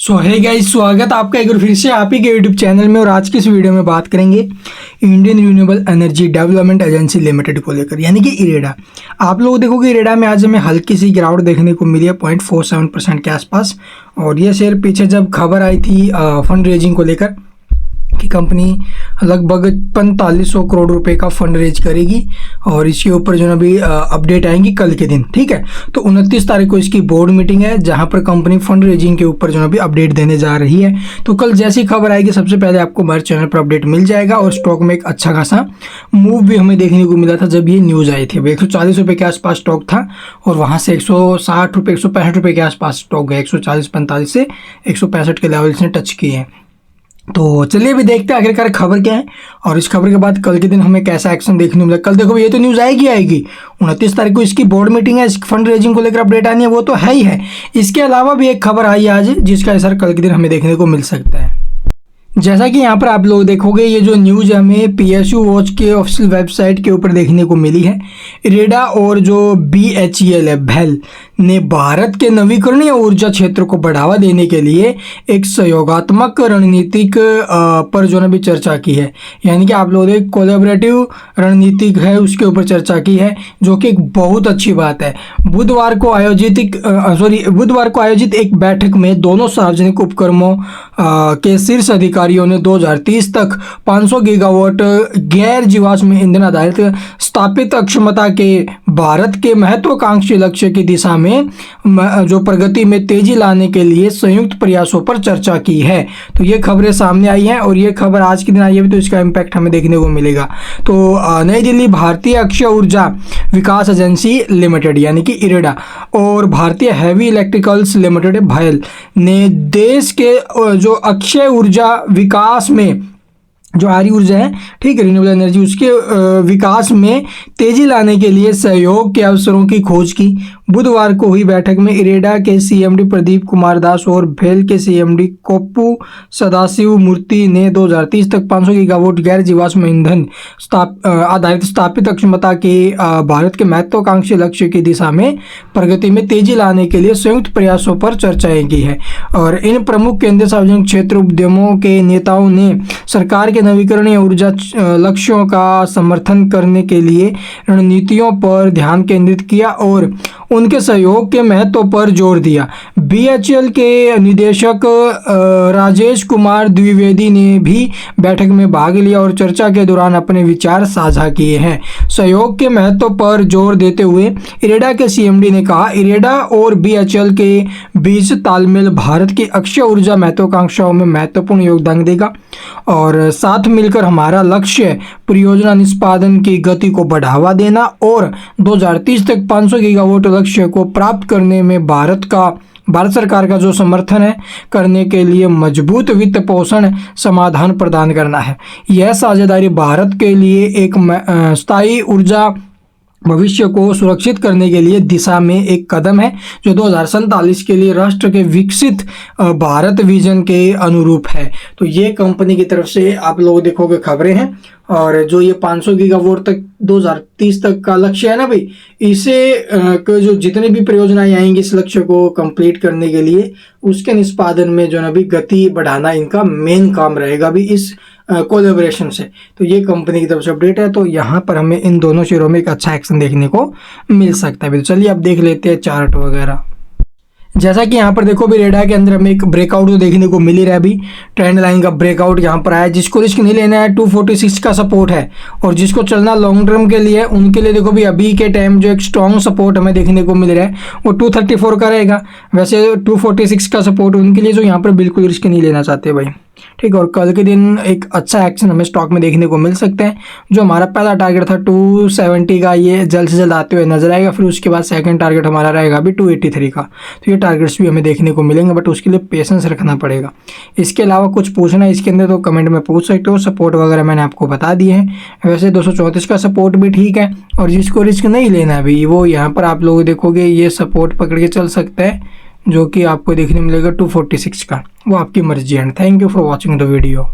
सो है गाइस, स्वागत आपका एक बार फिर से आप ही के यूट्यूब चैनल में। और आज की इस वीडियो में बात करेंगे Indian renewable energy development agency limited को लेकर, यानी कि इरेडा। आप लोग देखोगे इरेडा में आज हमें हल्की सी गिरावट देखने को मिली है 0.47% के आसपास। और ये शेयर पीछे जब खबर आई थी फंड रेजिंग को लेकर कि कंपनी लगभग 4500 करोड़ रुपए का फंड रेज करेगी और इसके ऊपर जो है अभी अपडेट आएंगी कल के दिन, ठीक है। तो 29 तारीख को इसकी बोर्ड मीटिंग है जहां पर कंपनी फंड रेजिंग के ऊपर जो है अभी अपडेट देने जा रही है। तो कल जैसी खबर आएगी सबसे पहले आपको हमारे चैनल पर अपडेट मिल जाएगा। और स्टॉक में एक अच्छा खासा मूव भी हमें देखने को मिला था जब ये न्यूज़ आई थी। 140 रुपये के आसपास स्टॉक था और वहाँ से 160 रुपये 165 रुपये के आसपास स्टॉक गया। 140-45 से 165 के लेवल से टच किए हैं। तो चलिए अभी देखते हैं आखिरकार खबर क्या है और इस खबर के बाद कल के दिन हमें कैसा एक्शन देखने को मिला। कल देखो ये तो न्यूज़ आएगी 29 तारीख को इसकी बोर्ड मीटिंग है, फंड रेजिंग को लेकर अपडेट आनी है, वो तो है ही है। इसके अलावा भी एक खबर आई आज जिसका असर कल के दिन हमें देखने को मिल सकता है। जैसा कि यहाँ पर आप लोग देखोगे ये जो न्यूज़ हमें PSU वॉच के ऑफिशियल वेबसाइट के ऊपर देखने को मिली है। इरेडा और जो BHEL है भेल ने भारत के नवीकरणीय ऊर्जा क्षेत्र को बढ़ावा देने के लिए एक सहयोगात्मक रणनीतिक पर जो है भी चर्चा की है। यानी कि आप लोगों ने कोलैबोरेटिव रणनीतिक है उसके ऊपर चर्चा की है, जो कि एक बहुत अच्छी बात है। बुधवार को आयोजित एक बैठक में दोनों सार्वजनिक उपक्रमों के शीर्ष अधिकारियों ने 2030 तक 500 गीगावाट गैर जीवाश्म ईंधन आधारित स्थापित अक्षमता के भारत के महत्वाकांक्षी लक्ष्य की दिशा में जो प्रगति में तेजी लाने के लिए संयुक्त प्रयासों पर चर्चा की है। तो ये खबरें सामने आई हैं और ये खबर आज के दिन आई है, तो इसका इम्पैक्ट हमें देखने को मिलेगा। तो नई दिल्ली भारतीय अक्षय ऊर्जा विकास एजेंसी लिमिटेड यानी कि इरेडा और भारतीय हैवी इलेक्ट्रिकल्स लिमिटेड भेल ने देश के जो अक्षय ऊर्जा विकास में जो आरी ऊर्जा है, ठीक है, रिन्यूएबल एनर्जी, उसके विकास में तेजी लाने के लिए सहयोग के अवसरों की खोज की। बुधवार को हुई बैठक में इरेडा के CMD प्रदीप कुमार दास और भेल के CMD कोप्पू सदाशिव मूर्ति ने 2030 तक 500 गीगावाट गैर जीवाश्म ईंधन आधारित स्थापित अक्षमता के भारत के महत्वाकांक्षी लक्ष्य की दिशा में प्रगति में तेजी लाने के लिए संयुक्त प्रयासों पर चर्चाएं की है। और इन प्रमुख केंद्रीय सार्वजनिक क्षेत्र उद्यमों के नेताओं ने सरकार के नवीकरणीय ऊर्जा लक्ष्यों का समर्थन करने के लिए रणनीतियों पर ध्यान केंद्रित किया और उनके सहयोग के महत्व पर जोर दिया। BHEL के निदेशक राजेश कुमार द्विवेदी ने भी बैठक में भाग लिया और चर्चा के दौरान अपने विचार साझा किए हैं। सहयोग के महत्व पर जोर देते हुए इरेडा के CMD ने कहा, इरेडा और BHEL के बीच तालमेल भारत की अक्षय ऊर्जा महत्वाकांक्षाओं में महत्वपूर्ण योगदान देगा और साथ मिलकर हमारा लक्ष्य परियोजना निष्पादन की गति को बढ़ावा देना और 2030 तक 500 गीगावाट लक्ष्य को प्राप्त करने में भारत सरकार का जो समर्थन है करने के लिए मजबूत वित्त पोषण समाधान प्रदान करना है। यह साझेदारी भारत के लिए एक स्थायी ऊर्जा भविष्य को सुरक्षित करने के लिए दिशा में एक कदम है जो 2047 के लिए राष्ट्र के विकसित भारत विजन के अनुरूप है। तो ये कंपनी की तरफ से आप लोग देखोगे खबरें हैं। और जो ये 500 गीगावाट तक 2030 तक का लक्ष्य है ना भाई, इसे जो जितने भी परियोजनाएं आएंगी इस लक्ष्य को कंप्लीट करने के लिए उसके निष्पादन में जो है ना भी गति बढ़ाना इनका मेन काम रहेगा भी इस कोलैबोरेशन से। तो ये कंपनी की तरफ से अपडेट है। तो यहाँ पर हमें इन दोनों शेयरों में एक अच्छा एक्शन देखने को मिल सकता है। तो चलिए अब देख लेते हैं चार्ट वगैरह। जैसा कि यहाँ पर देखो भी इरेडा के अंदर हमें एक ब्रेकआउट तो देखने को मिल ही रहा है। अभी ट्रेंड लाइन का ब्रेकआउट यहाँ पर आया, जिसको रिस्क नहीं लेना है 246 का सपोर्ट है और जिसको चलना लॉन्ग टर्म के लिए उनके लिए देखो भी अभी के टाइम जो एक स्ट्रॉन्ग सपोर्ट हमें देखने को मिल रहा है वो 234 का रहेगा। वैसे 246 का सपोर्ट उनके लिए जो यहाँ पर बिल्कुल रिस्क नहीं लेना चाहते भाई, ठीक है। और कल के दिन एक अच्छा एक्शन हमें स्टॉक में देखने को मिल सकता है। जो हमारा पहला टारगेट था 270 का, ये जल्द से जल्द आते हुए नजर आएगा। फिर उसके बाद सेकंड टारगेट हमारा रहेगा अभी 283 का। तो ये टारगेट्स भी हमें देखने को मिलेंगे, बट उसके लिए पेशेंस रखना पड़ेगा। इसके अलावा कुछ पूछना है इसके अंदर तो कमेंट में पूछ सकते हो। सपोर्ट वगैरह मैंने आपको बता दिए हैं। वैसे 234 का सपोर्ट भी ठीक है और जिसको रिस्क नहीं लेना अभी वो यहाँ पर आप लोग देखोगे ये सपोर्ट पकड़ के चल सकता है, जो कि आपको देखने मिलेगा 246 का। वो आपकी मर्जी है। Thank you for watching the video.